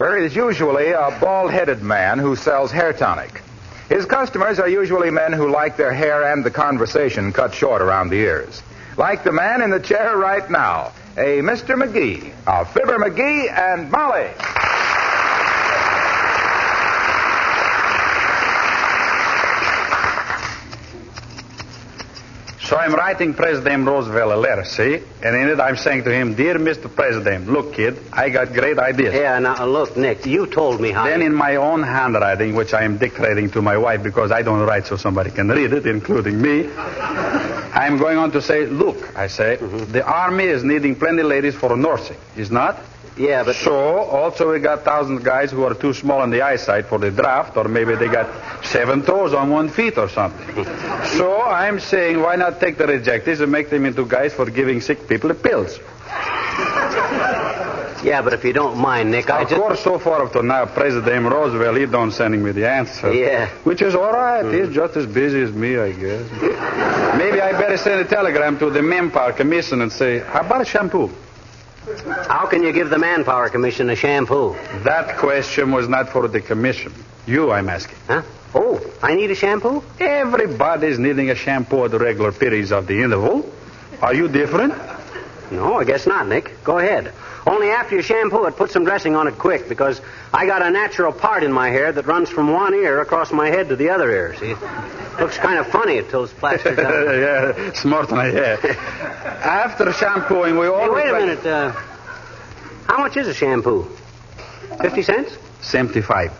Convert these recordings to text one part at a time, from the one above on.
Fibber is usually a bald-headed man who sells hair tonic. His customers are usually men who like their hair and the conversation cut short around the ears. Like the man in the chair right now, a Mr. McGee of Fibber, McGee, and Molly. So I'm writing President Roosevelt a letter, see? And in it I'm saying to him, Dear Mr. President, look, kid, I got great ideas. Yeah, now, look, Nick, you told me how... Then in my own handwriting, which I am dictating to my wife because I don't write so somebody can read it, including me, I'm going on to say, look, I say, the Army is needing plenty ladies for nursing, is not? Yeah, but... So, also we got 1,000 guys who are too small on the eyesight for the draft, or maybe they got 7 toes on 1 foot or something. So, I'm saying, why not take the rejectees and make them into guys for giving sick people the pills? Yeah, but if you don't mind, Nick, Of course, so far up to now, President Roosevelt, he don't sending me the answer. Yeah. Which is all right. He's just as busy as me, I guess. Maybe I better send a telegram to the Manpower Commission and say, how about a shampoo? How can you give the Manpower Commission a shampoo? That question was not for the commission. You, I'm asking. Huh? Oh, I need a shampoo? Everybody's needing a shampoo at the regular periods of the interval. Are you different? No, I guess not, Nick. Go ahead. Only after you shampoo it, put some dressing on it quick, because I got a natural part in my hair that runs from one ear across my head to the other ear, see? Looks kind of funny until it's plastered down. Yeah, smart one, yeah. After shampooing, we always... Hey, wait a minute. How much is a shampoo? 50 cents? 75.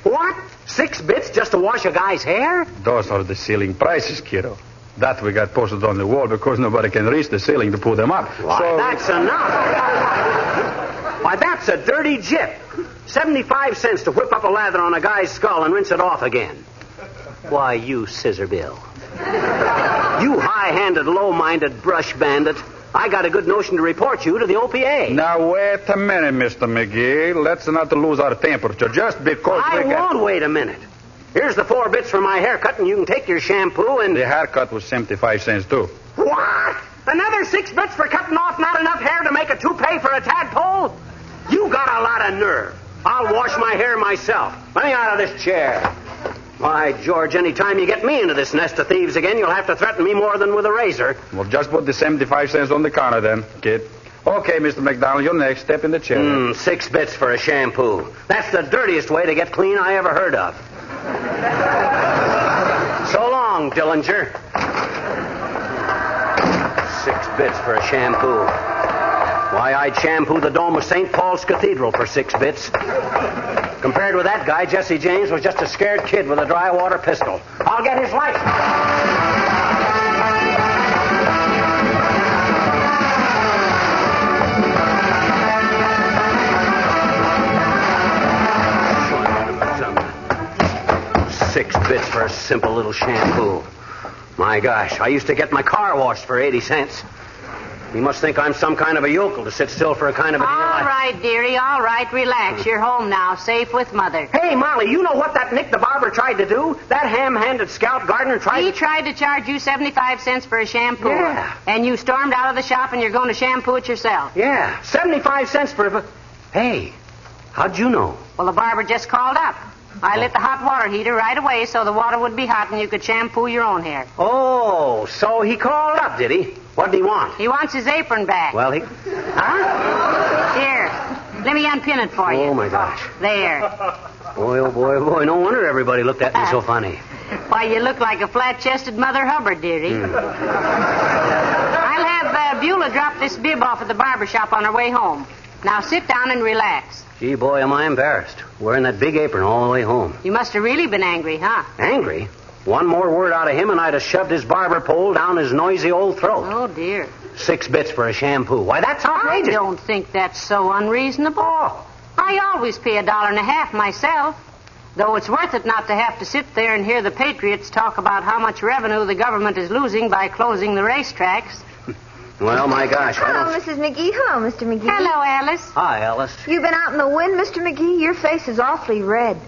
What? 6 bits just to wash a guy's hair? Those are the ceiling prices, kiddo. That we got posted on the wall because nobody can reach the ceiling to pull them up. Why, so... that's enough. Why, that's a dirty jip. 75 cents to whip up a lather on a guy's skull and rinse it off again. Why, you scissor bill. You high-handed, low-minded brush bandit. I got a good notion to report you to the OPA. Now, wait a minute, Mr. McGee. Let's not lose our temperature just because I won't wait a minute. Here's the 4 bits for my haircut, and you can take your shampoo and... The haircut was 75 cents, too. What? Another 6 bits for cutting off not enough hair to make a toupee for a tadpole? You got a lot of nerve. I'll wash my hair myself. Let me out of this chair. Why, George, any time you get me into this nest of thieves again, you'll have to threaten me more than with a razor. Well, just put the 75 cents on the counter then, kid. Okay, Mr. McDonald, you're next. Step in the chair. 6 bits for a shampoo. That's the dirtiest way to get clean I ever heard of. So long, Dillinger. 6 bits for a shampoo. Why, I'd shampoo the dome of St. Paul's Cathedral for 6 bits. Compared with that guy, Jesse James was just a scared kid with a dry water pistol. I'll get his license. Some 6 bits for a simple little shampoo. My gosh, I used to get my car washed for 80 cents. You must think I'm some kind of a yokel to sit still for a kind of a deal. All right, dearie, all right. Relax. You're home now, safe with Mother. Hey, Molly, you know what that Nick the barber tried to do? That ham-handed scout gardener He tried to charge you 75 cents for a shampoo. Yeah. And you stormed out of the shop and you're going to shampoo it yourself. Yeah, 75 cents for a... Hey, how'd you know? Well, the barber just called up. I lit the hot water heater right away so the water would be hot and you could shampoo your own hair. Oh, so he called up, did he? What did he want? He wants his apron back. Well, he... Huh? Here, let me unpin it for you. Oh, my gosh. There. Boy, oh, boy, oh, boy. No wonder everybody looked at me so funny. Why, you look like a flat-chested Mother Hubbard, dearie. I'll have Beulah drop this bib off at the barber shop on her way home. Now sit down and relax. Gee, boy, am I embarrassed. Wearing that big apron all the way home. You must have really been angry, huh? Angry? One more word out of him and I'd have shoved his barber pole down his noisy old throat. Oh, dear. 6 bits for a shampoo. Why, that's outrageous. I don't think that's so unreasonable. Oh. I always pay $1.50 myself. Though it's worth it not to have to sit there and hear the patriots talk about how much revenue the government is losing by closing the racetracks. Well, my gosh, Hello, Mrs. McGee. Hello, Mr. McGee. Hello, Alice. Hi, Alice. You've been out in the wind, Mr. McGee? Your face is awfully red.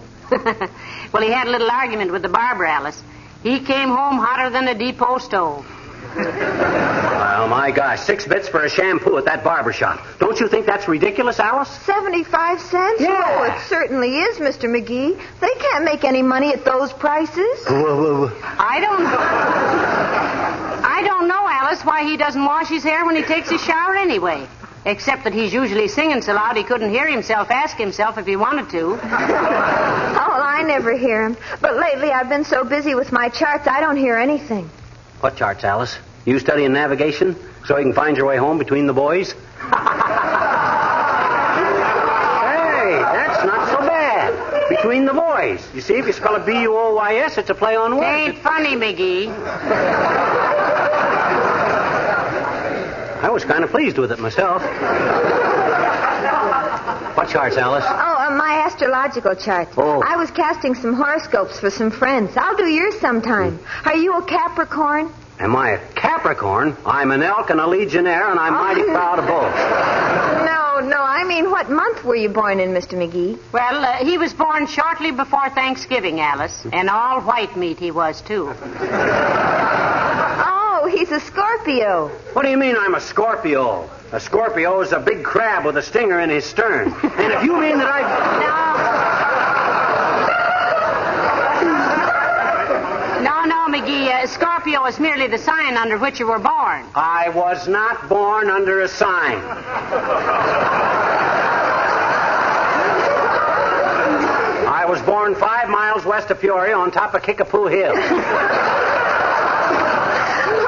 Well, he had a little argument with the barber, Alice. He came home hotter than a depot stove. Well, Well, my gosh, 6 bits for a shampoo at that barber shop. Don't you think that's ridiculous, Alice? 75 cents? Yeah. Oh, it certainly is, Mr. McGee. They can't make any money at those prices. I don't know, Alice, why he doesn't wash his hair when he takes his shower anyway. Except that he's usually singing so loud he couldn't hear himself ask himself if he wanted to. Oh, well, I never hear him. But lately I've been so busy with my charts, I don't hear anything. What charts, Alice? You studying navigation so you can find your way home between the boys? Hey, that's not so bad. Between the boys. You see, if you spell it B-U-O-Y-S, it's a play on words. Ain't funny, McGee. I was kind of pleased with it myself. What charts, Alice? Oh, my astrological chart. Oh. I was casting some horoscopes for some friends. I'll do yours sometime. Are you a Capricorn? Am I a Capricorn? I'm an elk and a legionnaire, and I'm mighty proud of both. No, I mean, what month were you born in, Mr. McGee? Well, he was born shortly before Thanksgiving, Alice. And all white meat he was, too. Oh, he's a Scorpio. What do you mean I'm a Scorpio? A Scorpio is a big crab with a stinger in his stern. And if you mean that No, McGee. Scorpio is merely the sign under which you were born. I was not born under a sign. I was born 5 miles west of Peoria on top of Kickapoo Hill.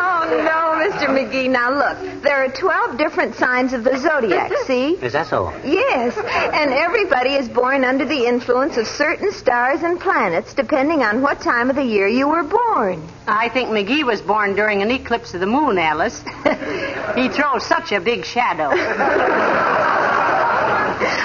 Oh, no, Mr. McGee. Now, look, there are 12 different signs of the zodiac, see? Is that so? Yes, and everybody is born under the influence of certain stars and planets, depending on what time of the year you were born. I think McGee was born during an eclipse of the moon, Alice. He throws such a big shadow.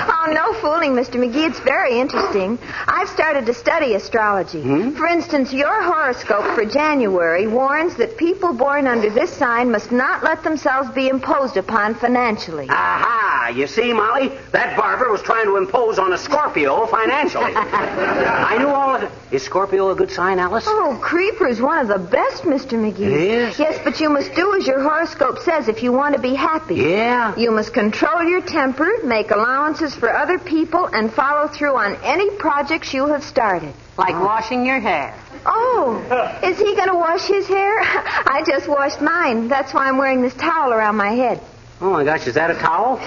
Oh, no fooling, Mr. McGee. It's very interesting. I've started to study astrology. For instance, your horoscope for January warns that people born under this sign must not let themselves be imposed upon financially. Aha! You see, Molly, that barber was trying to impose on a Scorpio financially. I knew all of it. Is Scorpio a good sign, Alice? Oh, Creeper's one of the best, Mr. McGee. It is? Yes, but you must do as your horoscope says if you want to be happy. Yeah? You must control your temper, make allowances for other people, and follow through on any projects you have started. Like washing your hair. Oh, is he going to wash his hair? I just washed mine. That's why I'm wearing this towel around my head. Oh, my gosh, is that a towel?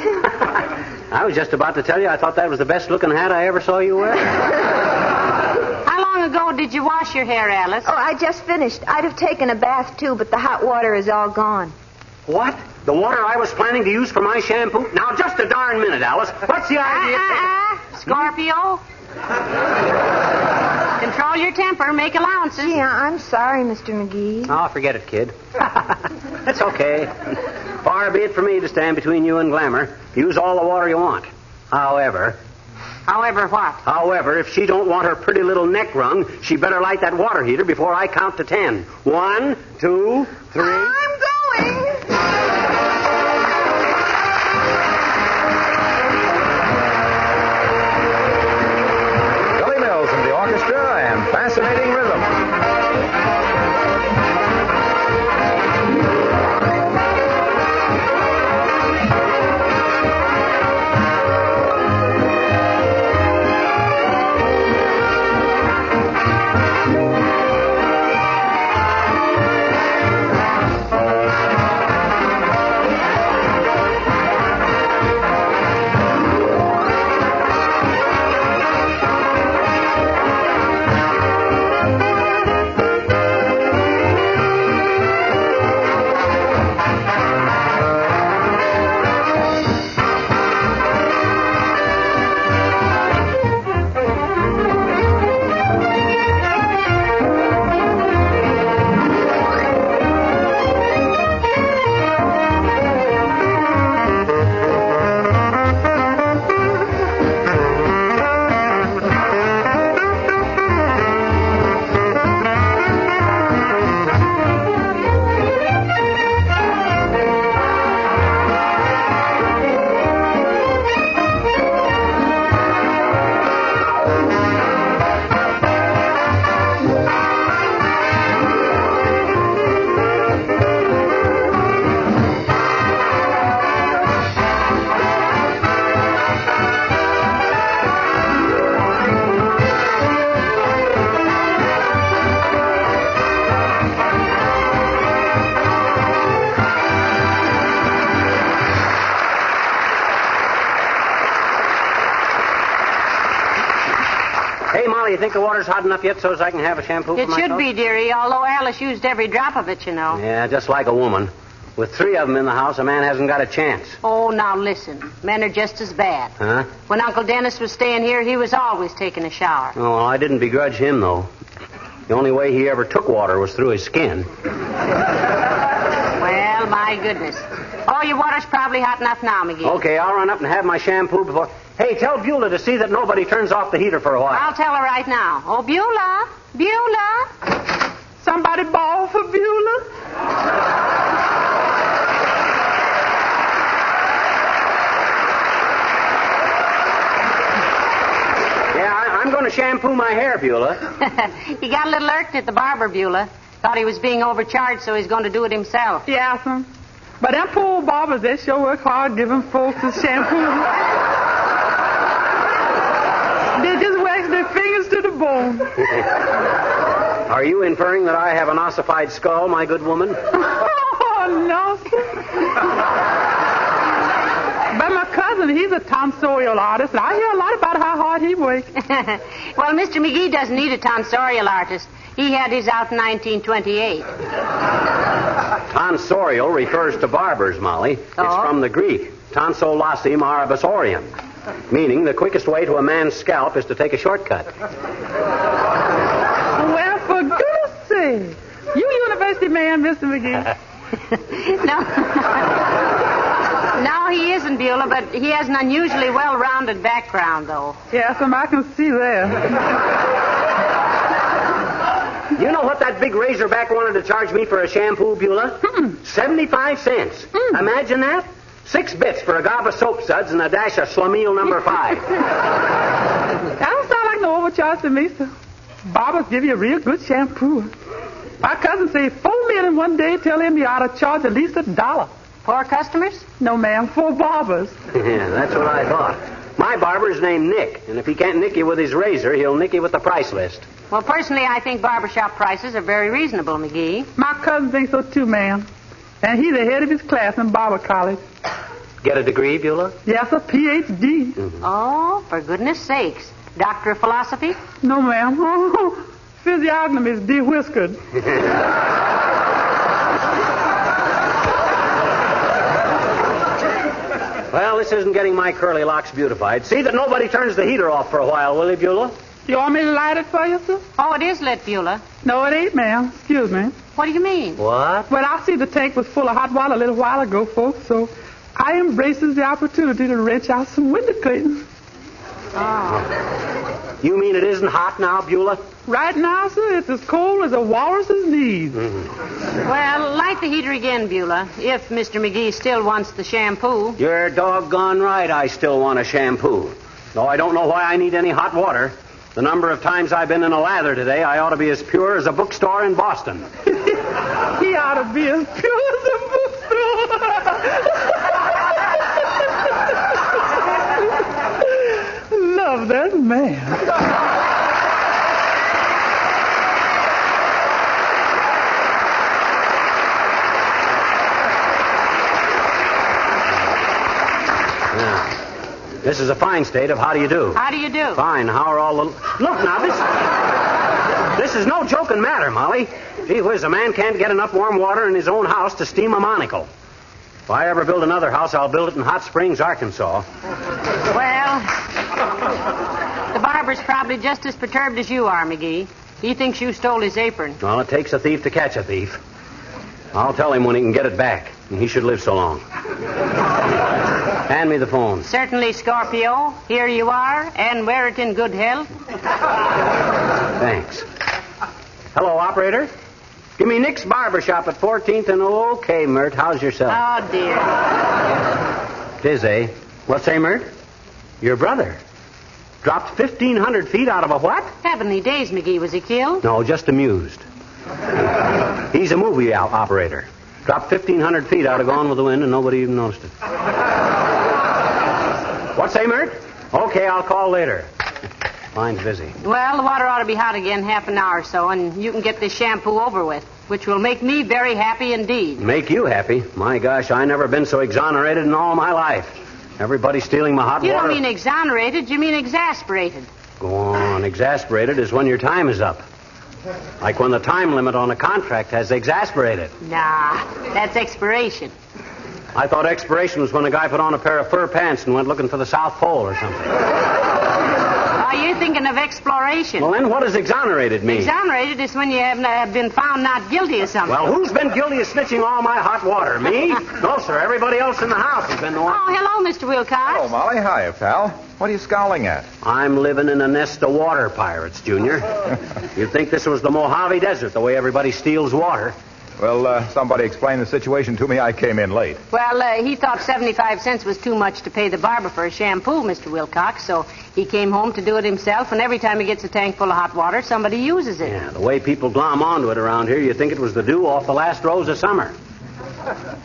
I was just about to tell you I thought that was the best-looking hat I ever saw you wear. How long ago did you wash your hair, Alice? Oh, I just finished. I'd have taken a bath, too, but the hot water is all gone. What? The water I was planning to use for my shampoo? Now, just a darn minute, Alice. What's the idea? Scorpio? Control your temper. Make allowances. Yeah, I'm sorry, Mr. McGee. Oh, forget it, kid. It's okay. Far be it from me to stand between you and glamour. Use all the water you want. However, if she don't want her pretty little neck wrung, she better light that water heater before I count to 10. 1, 2, 3. I'm going. Billy Mills and the orchestra and fascinating rhythm. Hey, Molly, you think the water's hot enough yet so as I can have a shampoo for It myself? should be, dearie, although Alice used every drop of it, you know. Yeah, just like a woman. With 3 of them in the house, a man hasn't got a chance. Oh, now listen. Men are just as bad. Huh? When Uncle Dennis was staying here, he was always taking a shower. Oh, I didn't begrudge him, though. The only way he ever took water was through his skin. Well, my goodness. Oh, your water's probably hot enough now, McGee. Okay, I'll run up and have my shampoo before... Hey, tell Beulah to see that nobody turns off the heater for a while. I'll tell her right now. Oh, Beulah! Beulah! Somebody bawl for Beulah? Yeah, I'm going to shampoo my hair, Beulah. He got a little irked at the barber, Beulah. Thought he was being overcharged, so he's going to do it himself. Yeah, son. But them poor barbers, they sure work hard giving folks the shampoo. They just wax their fingers to the bone. Are you inferring that I have an ossified skull, my good woman? Oh, no, sir. But my cousin, he's a tonsorial artist, and I hear a lot about how hard he works. Well, Mr. McGee doesn't need a tonsorial artist. He had his out in 1928. Tonsorial refers to barbers, Molly. It's from the Greek, tonsolossim arabasorium, meaning the quickest way to a man's scalp is to take a shortcut. Well, for goodness sake. You university man, Mr. McGee. No, he isn't, Beulah, but he has an unusually well-rounded background, though. Yes, I can see that. You know what that big razorback wanted to charge me for a shampoo, Beulah? 75 cents. Imagine that. 6 bits for a gob of soap suds and a dash of Schlemiel number 5. That don't sound like no overcharge to me, sir. Barbers give you a real good shampoo. My cousin saved 4 men in one day. Tell him you ought to charge at least $1. 4 customers? No, ma'am, 4 barbers. Yeah, that's what I thought. My barber's named Nick, and if he can't nick you with his razor, he'll nick you with the price list. Well, personally, I think barbershop prices are very reasonable, McGee. My cousin thinks so, too, ma'am. And he's the head of his class in barber college. Get a degree, Beulah? Yes, a Ph.D. Oh, for goodness sakes. Doctor of philosophy? No, ma'am. Oh, physiognomy is de-whiskered. Well, this isn't getting my curly locks beautified. See that nobody turns the heater off for a while, will you, Beulah? You want me to light it for you, sir? Oh, it is lit, Beulah. No, it ain't, ma'am. Excuse me. What do you mean? What? Well, I see the tank was full of hot water a little while ago, folks, so I embraces the opportunity to wrench out some window curtains. Oh. You mean it isn't hot now, Beulah? Right now, sir, it's as cold as a walrus's knees. Well, light the heater again, Beulah, if Mr. McGee still wants the shampoo. You're doggone right I still want a shampoo. Though I don't know why I need any hot water. The number of times I've been in a lather today, I ought to be as pure as a bookstore in Boston. He ought to be as pure as a bookstore. Love that man. This is a fine state of how do you do. How do you do? Fine. How are all the... Look, now, this is no joking matter, Molly. Gee whiz, a man can't get enough warm water in his own house to steam a monocle. If I ever build another house, I'll build it in Hot Springs, Arkansas. Well, the barber's probably just as perturbed as you are, McGee. He thinks you stole his apron. Well, it takes a thief to catch a thief. I'll tell him when he can get it back. And he should live so long. Hand me the phone. Certainly, Scorpio. Here you are, and wear it in good health. Thanks. Hello, operator. Give me Nick's Barbershop at 14th and... Okay, Mert, how's yourself? Oh, dear. Tis, eh? What's say, Mert? Your brother. Dropped 1,500 feet out of a what? Heavenly days, McGee. Was he killed? No, just amused. He's a movie operator. Dropped 1,500 feet out of Gone with the Wind and nobody even noticed it. What say, Mert? Okay, I'll call later. Mine's busy. Well, the water ought to be hot again half an hour or so, and you can get this shampoo over with, which will make me very happy indeed. Make you happy? My gosh, I never been so exonerated in all my life. Everybody stealing my hot You water. don't mean exonerated, you mean exasperated. Go on. Exasperated is when your time is up. Like when the time limit on a contract has exasperated. Nah, that's expiration. I thought expiration was when a guy put on a pair of fur pants and went looking for the South Pole or something. Oh, you're thinking of exploration. Well, then what does exonerated mean? Exonerated is when you have been found not guilty of something. Well, who's been guilty of snitching all my hot water? Me? No, sir. Everybody else in the house has been the one. Oh, hello, Mr. Wilcox. Oh, Molly. Hiya, pal. What are you scowling at? I'm living in a nest of water pirates, Junior. You'd think this was the Mojave Desert, the way everybody steals water. Well, somebody explained the situation to me. I came in late. Well, he thought 75 cents was too much to pay the barber for a shampoo, Mr. Wilcox, so he came home to do it himself, and every time he gets a tank full of hot water, somebody uses it. Yeah, the way people glom onto it around here, you'd think it was the dew off the last rose of summer.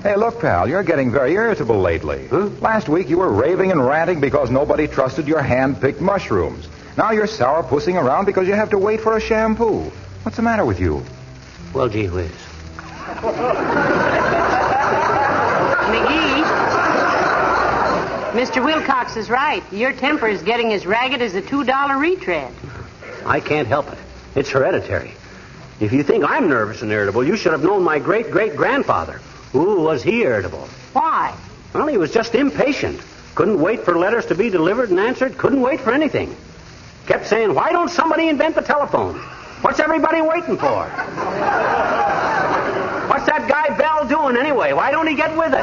Hey, look, pal, you're getting very irritable lately. Huh? Last week you were raving and ranting because nobody trusted your hand-picked mushrooms. Now you're sourpussing around because you have to wait for a shampoo. What's the matter with you? Well, gee whiz. McGee, Mr. Wilcox is right. Your temper is getting as ragged as a $2 retread. I can't help it. It's hereditary. If you think I'm nervous and irritable, you should have known my great-great-grandfather. Ooh, was he irritable? Why? Well, he was just impatient. Couldn't wait for letters to be delivered and answered. Couldn't wait for anything. Kept saying, why don't somebody invent the telephone? What's everybody waiting for? What's that guy Bell doing anyway? Why don't he get with it?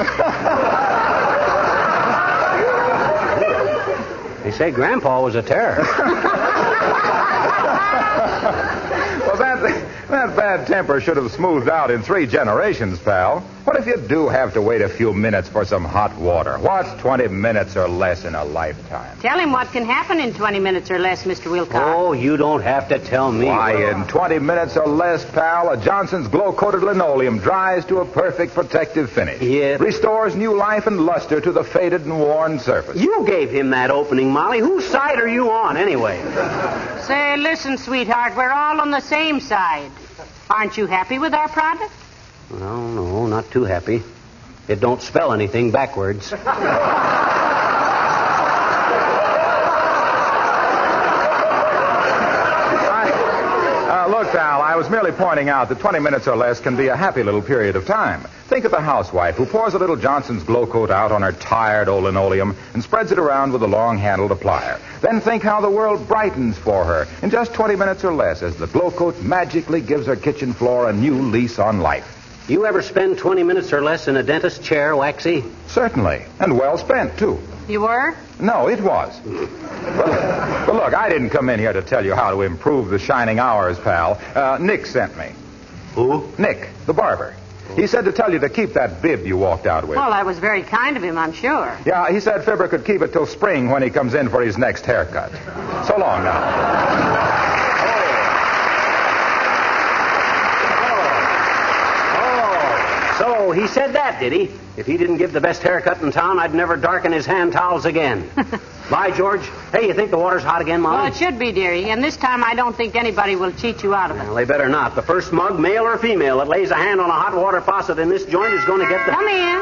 They say Grandpa was a terror. Well, that bad temper should have smoothed out in 3 generations, pal. What if you do have to wait a few minutes for some hot water? What's 20 minutes or less in a lifetime? Tell him what can happen in 20 minutes or less, Mr. Wilcox. Oh, you don't have to tell me. Why, in 20 minutes or less, pal, a Johnson's glow-coated linoleum dries to a perfect protective finish. Yeah. Restores new life and luster to the faded and worn surface. You gave him that opening, Molly. Whose side are you on, anyway? Say, listen, sweetheart, we're all on the same side. Aren't you happy with our product? Well, no, not too happy. It don't spell anything backwards. Look, pal, I was merely pointing out that 20 minutes or less can be a happy little period of time. Think of the housewife who pours a little Johnson's Glow Coat out on her tired old linoleum and spreads it around with a long-handled applier. Then think how the world brightens for her in just 20 minutes or less as the Glow Coat magically gives her kitchen floor a new lease on life. You ever spend 20 minutes or less in a dentist's chair, Waxy? Certainly, and well spent, too. You were? No, it was. But look, I didn't come in here to tell you how to improve the shining hours, pal. Nick sent me. Who? Nick, the barber. He said to tell you to keep that bib you walked out with. Well, that was very kind of him, I'm sure. Yeah, he said Fibber could keep it till spring when he comes in for his next haircut. So long now. So he said that, did he? If he didn't give the best haircut in town, I'd never darken his hand towels again. Bye, George. Hey, you think the water's hot again, Molly? Well, it should be, dearie. And this time I don't think anybody will cheat you out of it. Well, they better not. The first mug, male or female, that lays a hand on a hot water faucet in this joint is going to get the... Come in.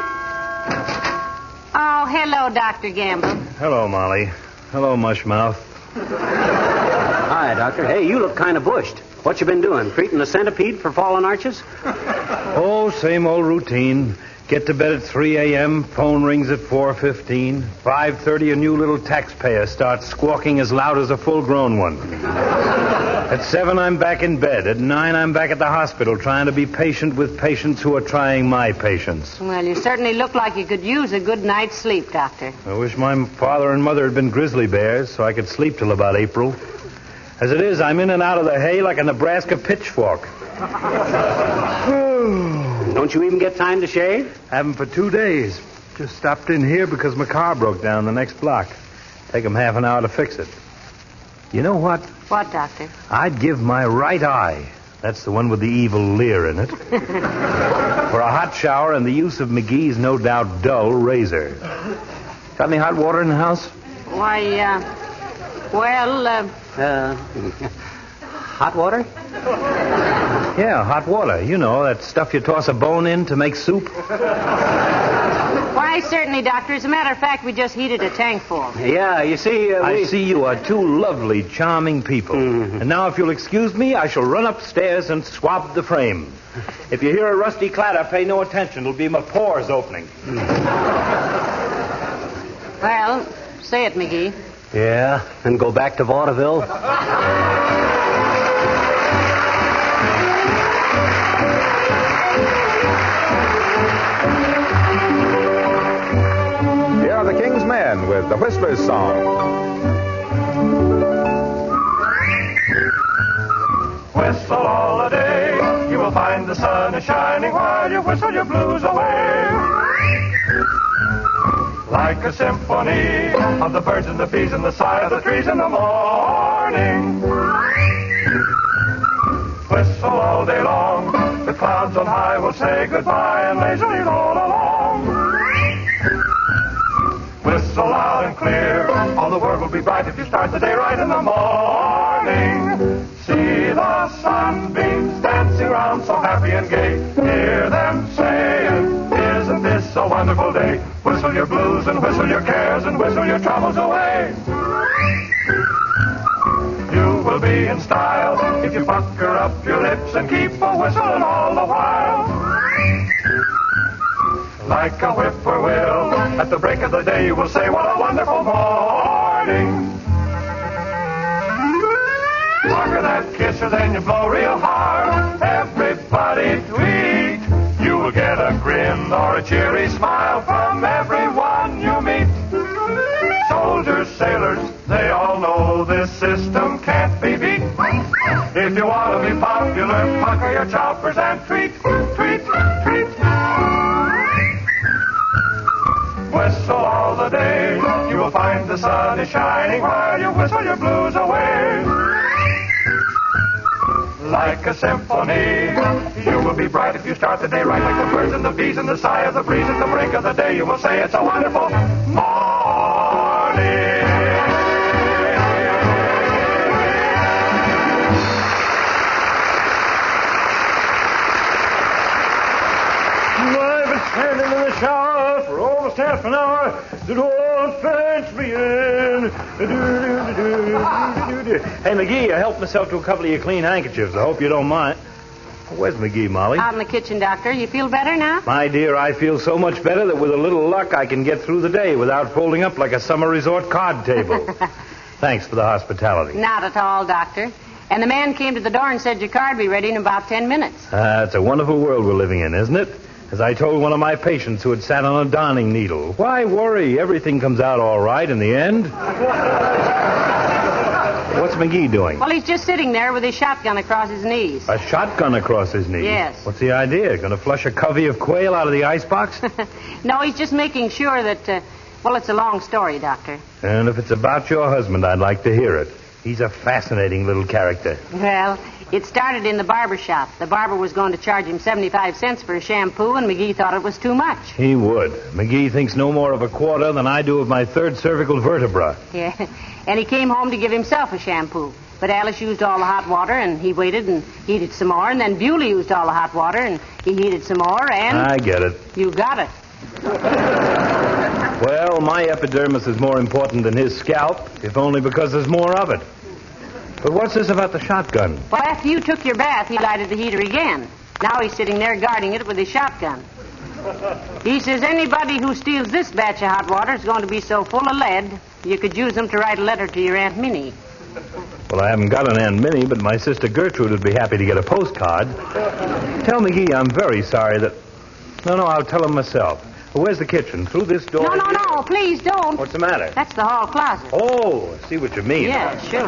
Oh, hello, Dr. Gamble. Hello, Molly. Hello, Mushmouth. Hi, Doctor. Hey, you look kind of bushed. What you been doing? Treating the centipede for fallen arches? Oh, same old routine. Get to bed at 3 a.m., phone rings at 4:15. 5:30, a new little taxpayer starts squawking as loud as a full-grown one. At 7, I'm back in bed. At 9, I'm back at the hospital trying to be patient with patients who are trying my patience. Well, you certainly look like you could use a good night's sleep, Doctor. I wish my father and mother had been grizzly bears so I could sleep till about April. As it is, I'm in and out of the hay like a Nebraska pitchfork. Don't you even get time to shave? Haven't for 2 days. Just stopped in here because my car broke down the next block. Take 'em half an hour to fix it. You know what? What, Doctor? I'd give my right eye, that's the one with the evil leer in it, for a hot shower and the use of McGee's no doubt dull razor. Got any hot water in the house? Why, Hot water? Yeah, hot water. You know, that stuff you toss a bone in to make soup. why Why, certainly, Doctor. As a matter of fact, we just heated a tank full. Yeah, you see, I see you are two lovely, charming people. And now, if you'll excuse me, I shall run upstairs and swab the frame. If you hear a rusty clatter, pay no attention. It'll be my pores opening. Well, say it, McGee. Yeah, and go back to vaudeville. Here are the King's Men with the Whistler's Song. Whistle all the day, you will find the sun is shining while you whistle your blues away. Like a symphony of the birds and the bees and the sigh of the trees in the morning. Whistle all day long, the clouds on high will say goodbye and lazily roll along. Whistle loud and clear, all the world will be bright if you start the day right in the morning. See the sunbeams dancing around so happy and gay. Hear them saying, isn't this a wonderful day? Whistle your blues and whistle your cares and whistle your troubles away. You will be in style if you pucker up your lips and keep a whistling all the while. Like a whippoorwill, at the break of the day you will say, what a wonderful morning. Pucker that kisser, then you blow real hard. Everybody tweet. You will get a grin or a cheery smile from everyone you meet. Soldiers, sailors, they all know this system can't be beat. If you want to be popular, pucker your choppers and tweet, tweet, tweet. Whistle all the day, you will find the sun is shining while you whistle your blues away. Like a symphony, you will be bright if you start the day right, like the birds and the bees and the sigh of the breeze at the break of the day. You will say it's a wonderful morning. I've been standing in the shower for almost half an hour. The door fetch me in. Hey, McGee, I helped myself to a couple of your clean handkerchiefs. I hope you don't mind. Where's McGee, Molly? Out in the kitchen, Doctor. You feel better now? My dear, I feel so much better that with a little luck I can get through the day without folding up like a summer resort card table. Thanks for the hospitality. Not at all, Doctor. And the man came to the door and said your card would be ready in about 10 minutes. It's a wonderful world we're living in, isn't it? As I told one of my patients who had sat on a darning needle, why worry? Everything comes out all right in the end. What's McGee doing? Well, he's just sitting there with his shotgun across his knees. A shotgun across his knees? Yes. What's the idea? Going to flush a covey of quail out of the icebox? No, he's just making sure that, well, it's a long story, Doctor. And if it's about your husband, I'd like to hear it. He's a fascinating little character. Well, it started in the barber shop. The barber was going to charge him 75 cents for a shampoo, and McGee thought it was too much. He would. McGee thinks no more of a quarter than I do of my third cervical vertebra. Yeah, and he came home to give himself a shampoo. But Alice used all the hot water, and he waited and heated some more, and then Bewley used all the hot water, and he heated some more, and... I get it. You got it. Well, my epidermis is more important than his scalp, if only because there's more of it. But what's this about the shotgun? Well, after you took your bath, he lighted the heater again. Now he's sitting there guarding it with his shotgun. He says anybody who steals this batch of hot water is going to be so full of lead, you could use them to write a letter to your Aunt Minnie. Well, I haven't got an Aunt Minnie, but my sister Gertrude would be happy to get a postcard. Tell McGee I'm very sorry that... No, I'll tell him myself. Where's the kitchen? Through this door? No, please don't. What's the matter? That's the hall closet. Oh, I see what you mean. Yeah, sure.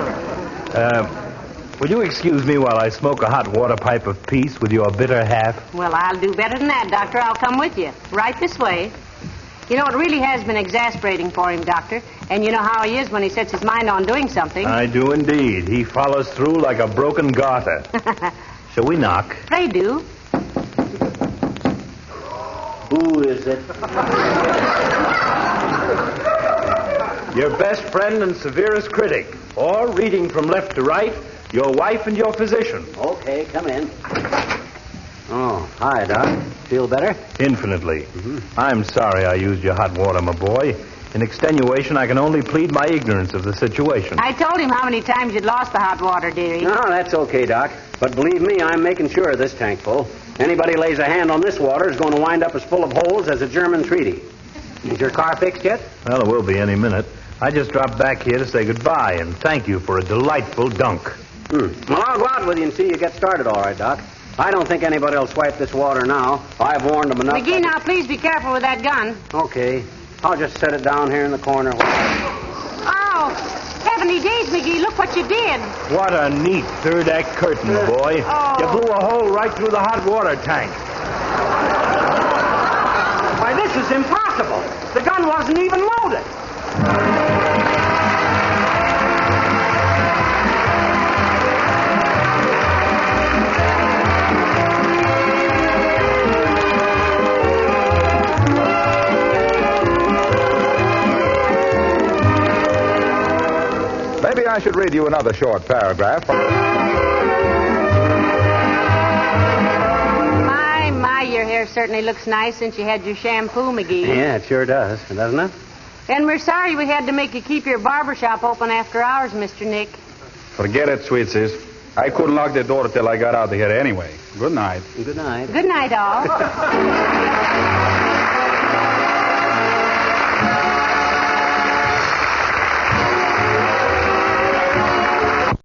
Will you excuse me while I smoke a hot water pipe of peace with your bitter half? Well, I'll do better than that, Doctor. I'll come with you. Right this way. You know, it really has been exasperating for him, Doctor. And you know how he is when he sets his mind on doing something. I do indeed. He follows through like a broken garter. Shall we knock? Pray do. Who is it? Your best friend and severest critic. Or, reading from left to right, your wife and your physician. Okay, come in. Oh, hi, Doc. Feel better? Infinitely. I'm sorry I used your hot water, my boy. In extenuation, I can only plead my ignorance of the situation. I told him how many times you'd lost the hot water, dearie. No, that's okay, Doc. But believe me, I'm making sure of this tank full. Anybody lays a hand on this water is going to wind up as full of holes as a German treaty. Is your car fixed yet? Well, it will be any minute. I just dropped back here to say goodbye and thank you for a delightful dunk. Well, I'll go out with you and see you get started all right, Doc. I don't think anybody will swipe this water now. I've warned them enough. McGee, now please be careful with that gun. Okay. I'll just set it down here in the corner. Oh, heavenly days, McGee, look what you did. What a neat third act curtain, boy. Oh. You blew a hole right through the hot water tank. Why, this is impossible. The gun wasn't even loaded. Maybe I should read you another short paragraph. My, your hair certainly looks nice since you had your shampoo, McGee. Yeah, it sure does, doesn't it? And we're sorry we had to make you keep your barber shop open after hours, Mr. Nick. Forget it, sweet sis. I couldn't lock the door till I got out of here anyway. Good night. Good night. Good night, all.